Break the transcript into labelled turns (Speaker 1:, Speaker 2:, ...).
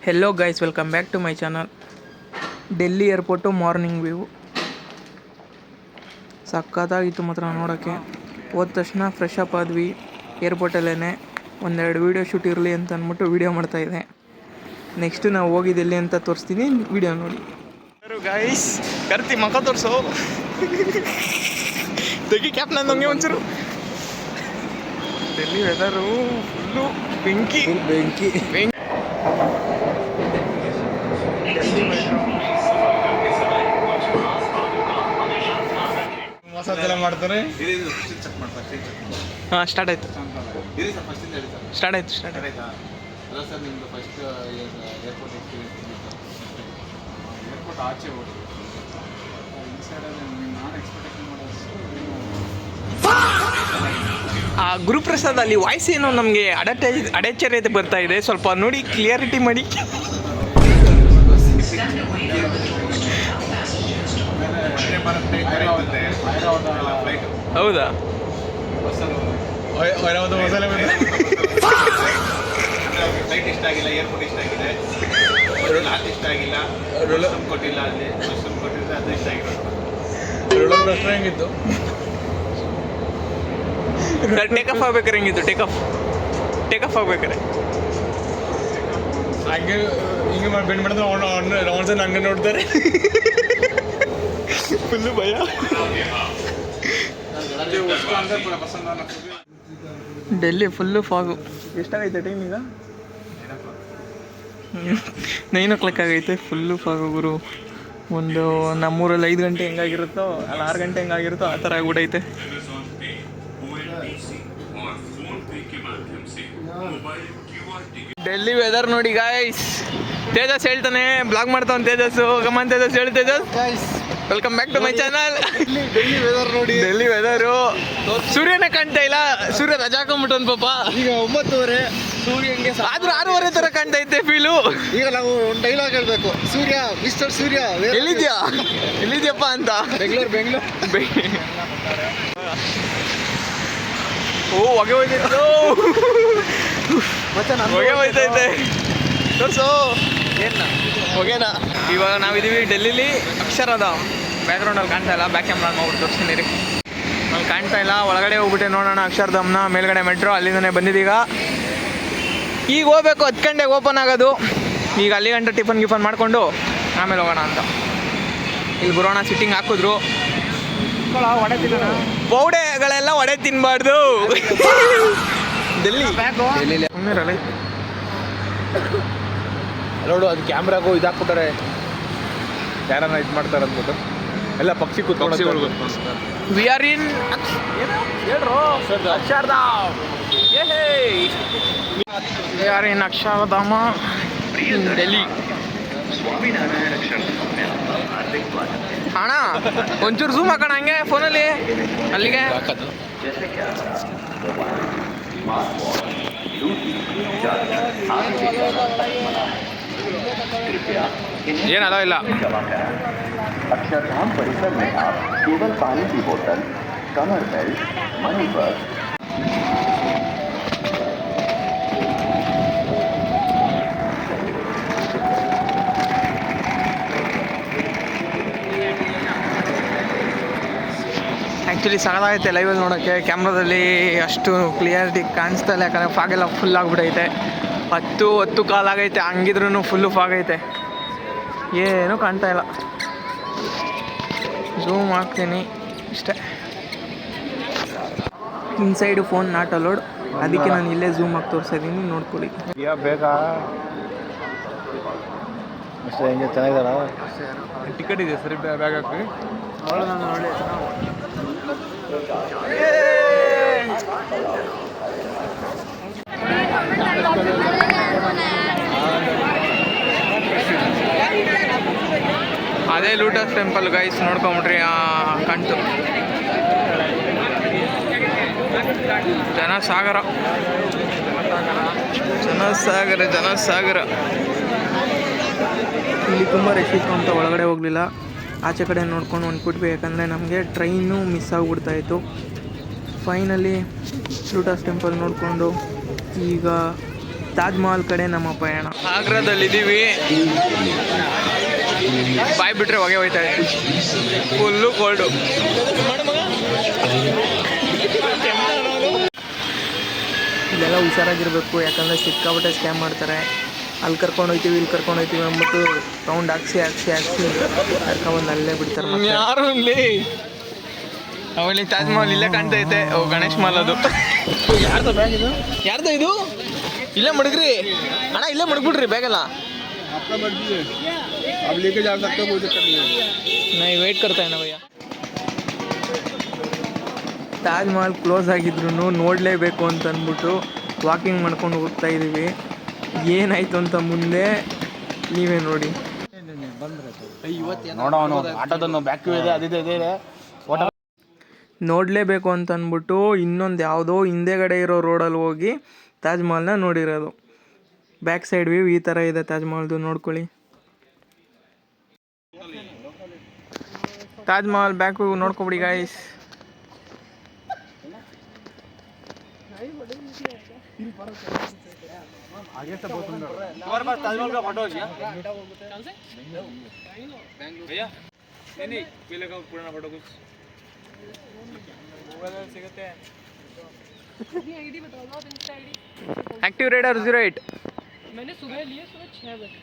Speaker 1: Hello guys, welcome back to my channel. Delhi airport morning view ಸಕ್ಕತ್ತಾಗಿತ್ತು ಮಾತ್ರ ನೋಡೋಕ್ಕೆ. ಹೋದ ತಕ್ಷಣ ಫ್ರೆಶ್ ಅಪ್ ಆದ್ವಿ ಏರ್ಪೋರ್ಟಲ್ಲೇ. ಒಂದೆರಡು ವೀಡಿಯೋ ಶೂಟ್ ಇರಲಿ ಅಂತ ಅಂದ್ಬಿಟ್ಟು ವೀಡಿಯೋ ಮಾಡ್ತಾಯಿದ್ದೆ. ನೆಕ್ಸ್ಟು ನಾವು ಹೋಗಿದ್ದು ಎಲ್ಲಿ ಅಂತ ತೋರಿಸ್ತೀನಿ, ವೀಡಿಯೋ ನೋಡಿ. ಗೈಸ್ ಕರ್ತಿ ಮಕ್ಕ ತೋರಿಸು, ತೆಗಿ ಕ್ಯಾಪ್ ನಂಗೆ ಒಂಚೂರು. ಡೆಲ್ಲಿ ವೆದರು ಫುಲ್ಲು ಬೆಂಕಿ ಬೆಂಕಿ ಬೆಂಕಿ.
Speaker 2: ಮಸಾಜ್ ಎಲ್ಲ ಮಾಡ್ತಾರೆ.
Speaker 1: ಹಾಂ, ಸ್ಟಾರ್ಟ್ ಆಯಿತು. ಸ್ಟಾರ್ಟ್ ಆಯಿತು.
Speaker 2: ಅಲ್ಲ ಸರ್, ನಿಮ್ಮದು ಫಸ್ಟ್ ಏರ್ಪೋರ್ಟ್ ಎಕ್ಸ್ಪೀರಿಯನ್ಸ್ ಏರ್ಪೋರ್ಟ್ ಆಚೆ ಹೋಗಿ ಇನ್ಸೈಡಲ್ಲಿ ನಾನು ಎಕ್ಸ್ಪೆಕ್ಟೇಷನ್ ಮಾಡೋಷ್ಟು
Speaker 1: ಆ ಗುರುಪ್ರಸಾದ್ ಅಲ್ಲಿ ವಾಯ್ಸ್ ಏನೋ ನಮಗೆ ಅಡೆಚರ್ಯತೆ ಬರ್ತಾ ಇದೆ, ಸ್ವಲ್ಪ ನೋಡಿ ಕ್ಲಿಯರಿಟಿ ಮಾಡಿ. ಹೌದಾ?
Speaker 2: ಫ್ಲೈಟ್ ಇಷ್ಟ ಆಗಿಲ್ಲ, ಏರ್ಪೋರ್ಟ್ ಇಷ್ಟ ಆಗಿದೆ, ಲಾಸ್ಟ್ ಇಷ್ಟ ಆಗಿಲ್ಲ, ಕೊಟ್ಟಿಲ್ಲ, ಅಲ್ಲಿ ಕೊಟ್ಟಿದ್ರೆ ಅದು ಇಷ್ಟ ಆಗಿರೋದು. ಹೆಂಗಿತ್ತು
Speaker 1: ಸರ್? ಟೇಕ್ ಆಫ್ ಆಗ್ಬೇಕಾರೆ ಹೆಂಗಿತ್ತು? ಟೇಕ್ ಆಫ್ ಆಗ್ಬೇಕಾರೆ
Speaker 2: ಹಂಗೆ ಹಿಂಗೆ ಮಾಡಿ ಬೆಂಡ್ ಮಾಡಿದ್ರೆ ರೌಂಡ್ಸನ್ನು ಹಂಗೆ ನೋಡ್ತಾರೆ.
Speaker 1: ಫುಲ್ಲು ಭಯ. Delhi full fog. ಎಷ್ಟಾಗೈತೆ ಟೈಮ್ ಈಗ? 9 ಆಗೈತೆ. ಫುಲ್ಲು ಫಾಗು ಗುರು. ಒಂದು ನಮ್ಮೂರಲ್ಲಿ 5 ಗಂಟೆ ಹೆಂಗಾಗಿರುತ್ತೋ, ಅಲ್ಲಿ 6 ಗಂಟೆ ಹೆಂಗಾಗಿರುತ್ತೋ ಆ ಥರ ಆಗ್ಬಿಟ್ಟೈತೆ. ಡೆಲ್ಲಿ ವೆದರ್ ನೋಡಿ ಗಾಯ್ಸ್. ತೇಜಸ್ ಹೇಳ್ತಾನೆ, ಬ್ಲಾಗ್ ಮಾಡ್ತಾನೆ ತೇಜಸ್ಸು. ಕಮಾನ್ ತೇಜಸ್, ಹೇಳಿ Tejas. Welcome back to my channel.
Speaker 2: Delhi weather ನೋಡಿ,
Speaker 1: ಡೆಲ್ಲಿ ವೆದರು. ಸೂರ್ಯನೇ ಕಾಣ್ತಾ ಇಲ್ಲ, ಸೂರ್ಯ ರಜಾ ಹಾಕೊಂಡ್ಬಿಟ್ಟನ್ ಪಾಪ.
Speaker 2: ಈಗ 9:30 ಸೂರ್ಯಂಗೆ
Speaker 1: ಆದ್ರೂ 6:30 ಥರ ಕಾಣ್ತಾ ಇದ್ದೆ ಫೀಲು.
Speaker 2: ಈಗ ನಾವು ಒಂದು ಡೈಲಾಗ್ ಹೇಳ್ಬೇಕು, ಸೂರ್ಯ, ಮಿಸ್ಟರ್ ಸೂರ್ಯ
Speaker 1: ಎಲ್ಲಿದ್ಯಪ್ಪ ಅಂತ.
Speaker 2: ಬೆಂಗಳೂರು.
Speaker 1: ಓ, ಹೊಗೆ ಹೋಯ್ತೈತೆ, ಹೊಗೆ ಹೋಯ್ತೈತೆ. ತೋರಿಸು ಹೊಗೆನಾ. ಇವಾಗ ನಾವಿದ್ದೀವಿ ಡೆಲ್ಲಿಲಿ ಅಕ್ಷರಧಾಮ್. ಬ್ಯಾಕ್ಗ್ರೌಂಡಲ್ಲಿ ಕಾಣ್ತಾ ಇಲ್ಲ, ಬ್ಯಾಕ್ ಕ್ಯಾಮ್ರಾ ಮಾಡ್ಬಿಟ್ಟು ತೋರಿಸ್ತೀನಿ ರೀ. ಅಲ್ಲಿ ಕಾಣ್ತಾ ಇಲ್ಲ, ಒಳಗಡೆ ಹೋಗ್ಬಿಟ್ಟೆ ನೋಡೋಣ ಅಕ್ಷರಧಾಮ್ನ. ಮೇಲ್ಗಡೆ ಮೆಟ್ರೋ, ಅಲ್ಲಿಂದನೇ ಬಂದಿದ್ದೀಗ. ಈಗ ಹೋಗ್ಬೇಕು, 10 ಗಂಟೆಗೆ ಓಪನ್ ಆಗೋದು. ಈಗ ಅಲ್ಲಿ ಗಂಟೆ ಟಿಫನ್ ಮಾಡಿಕೊಂಡು ಆಮೇಲೆ ಹೋಗೋಣ ಅಂತ. ಇಲ್ಲಿ ಬರೋಣ, ಸಿಟ್ಟಿಂಗ್ ಹಾಕಿದ್ರು. ಪೌಡೆಗಳೆಲ್ಲ ಒಡೆ ತಿನ್ಬಾರ್ದು. ಡೆಲ್ಲಿ
Speaker 2: ನೋಡು, ಅದು ಕ್ಯಾಮ್ರಾಗೂ ಇದು ಹಾಕ್ಬಿಟ್ಟಾರೆ, ಯಾರನ್ನ ಇದು ಮಾಡ್ತಾರೆ ಅಂದ್ಬಿಟ್ಟು. ಎಲ್ಲ ಪಕ್ಷಿ ಕೂತ್ಕೊಂಡು
Speaker 1: we are in Akshardham. We are in Akshardham in Delhi. ಅಣ್ಣ ಒಂಚೂರು ಝೂಮ್ ಹಾಕೋಣ ಹಂಗೆ ಫೋನಲ್ಲಿ, ಅಲ್ಲಿಗೆ. ಏನಲ್ಲ ಇಲ್ಲ.
Speaker 3: अक्षरधाम परिसर में आप केवल पानी की बोतल, कमर बेल्ट, मनी पर्स,
Speaker 1: ಆ್ಯಕ್ಚುಲಿ ಸಗದಾಗೈತೆ ಲೈವಲ್ಲಿ ನೋಡೋಕ್ಕೆ. ಕ್ಯಾಮ್ರಾದಲ್ಲಿ ಅಷ್ಟು ಕ್ಲಿಯರಿಟಿ ಕಾಣಿಸ್ತಾ ಇಲ್ಲ, ಯಾಕಂದರೆ ಫಾಗೆಲ್ಲ ಫುಲ್ ಆಗಿಬಿಟ್ಟೈತೆ. 10 ಕಾಲಾಗೈತೆ, ಹಂಗಿದ್ರೂ ಫುಲ್ಲು ಫಾಗೈತೆ, ಏನೂ ಕಾಣ್ತಾ ಇಲ್ಲ. ಝೂಮ್ ಹಾಕ್ತೀನಿ ಇಷ್ಟೇ. ಇನ್ಸೈಡು ಫೋನ್ ನಾಟ್ ಅಲೋಡ್, ಅದಕ್ಕೆ ನಾನು ಇಲ್ಲೇ ಝೂಮ್ ಹಾಕಿ ತೋರಿಸಿದ್ದೀನಿ, ನೋಡ್ಕೊಳ್ಳಿ.
Speaker 2: ಬೇಕಾ ಅಷ್ಟೇ. ಹೆಂಗೆ ಚೆನ್ನಾಗಿದ್ದಾರ?
Speaker 1: ಟಿಕೆಟ್ ಇದೆ ಸರಿ, ಬ್ಯಾಗ್ ಹಾಕಿ. ಅದೇ ಲೋಟಸ್ ಟೆಂಪಲ್ ಗೈಸ್, ನೋಡ್ಕೊಂಬಿಟ್ರಿ. ಕಂಟು ಜನಸಾಗರ. ಇಲ್ಲಿ ತುಂಬ ರಶ್ ಇತ್ತು ಅಂತ ಒಳಗಡೆ ಹೋಗಲಿಲ್ಲ, ಆಚೆ ಕಡೆ ನೋಡ್ಕೊಂಡು ಹೊಂಟ್ಬಿಟ್ವಿ. ಯಾಕಂದರೆ ನಮಗೆ ಟ್ರೈನು ಮಿಸ್ ಆಗಿಬಿಡ್ತಾಯಿತ್ತು. ಫೈನಲಿ ಲೋಟಸ್ ಟೆಂಪಲ್ ನೋಡಿಕೊಂಡು ಈಗ ತಾಜ್ ಮಹಲ್ ಕಡೆ ನಮ್ಮ ಪಯಣ. ಆಗ್ರಾದಲ್ಲಿದ್ದೀವಿ, ಬಾಯ್ ಬಿಟ್ರೆ ಹೊಗೆ ಹೋಯ್ತಾ ಇದೆ, ಫುಲ್ಲು ಕೋಲ್ಡು. ಇಲ್ಲೆಲ್ಲ ಹುಷಾರಾಗಿರ್ಬೇಕು, ಯಾಕಂದರೆ ಸಿಕ್ಕಾಪಟ್ಟೆ ಸ್ಕ್ಯಾಮ್ ಮಾಡ್ತಾರೆ. ಅಲ್ಲಿ ಕರ್ಕೊಂಡು ಹೋಗ್ತೀವಿ, ಇಲ್ಲಿ ಕರ್ಕೊಂಡು ಹೋಗ್ತೀವಿ ಅಂದ್ಬಿಟ್ಟು ರೌಂಡ್ ಹಾಕ್ಸಿ ಕರ್ಕೊಂಡ್ಬಂದು ಅಲ್ಲೇ ಬಿಡ್ತಾರೆ. ಯಾರು ಇಲ್ಲಿ ಅವಳಿ ತಾಜ್ ಮಹಲ್ ಇಲ್ಲೇ ಕಾಣ್ತೈತೆ. ಓ ಗಣೇಶ್ ಮಹಲ್ ಅದು. ಯಾರ್ದು ಬ್ಯಾಗ್ ಇದು? ಯಾರ್ದು ಇದು? ಇಲ್ಲೇ ಮಡಗ್ರಿ ಅಣ್ಣ, ಇಲ್ಲೇ ಮಡಗ್ಬಿಡ್ರಿ ಬ್ಯಾಗೆಲ್ಲ. ನಾ ವೇಟ್ ಕರ್ತಾ ಇನ್ನ ಭಯ್ಯ. ತಾಜ್ ಮಹಲ್ ಕ್ಲೋಸ್ ಆಗಿದ್ರು ನೋಡಲೇಬೇಕು ಅಂತ ಅಂದ್ಬಿಟ್ಟು ವಾಕಿಂಗ್ ಮಾಡ್ಕೊಂಡು ಹೋಗ್ತಾ ಇದ್ದೀವಿ. ಏನಾಯ್ತು ಅಂತ ಮುಂದೆ ನೀವೇ ನೋಡಿ. ನೋಡಲೇಬೇಕು ಅಂತ ಅಂದ್ಬಿಟ್ಟು ಇನ್ನೊಂದು ಯಾವುದೋ ಹಿಂದೆಗಡೆ ಇರೋ ರೋಡಲ್ಲಿ ಹೋಗಿ ತಾಜ್ ಮಹಲ್ನ ನೋಡಿರೋದು. ಬ್ಯಾಕ್ ಸೈಡ್ ವ್ಯೂ ಈ ಥರ ಇದೆ ತಾಜ್ ಮಹಲ್ದು, ನೋಡ್ಕೊಳ್ಳಿ. ತಾಜ್ ಮಹಲ್ ಬ್ಯಾಕ್ ವ್ಯೂ ನೋಡ್ಕೊಬಿಡಿ ಗಾಯ್ಸ್. एक्टिव रेडर 08
Speaker 4: मैंने सुबह लिए, सुबह 6 बजे.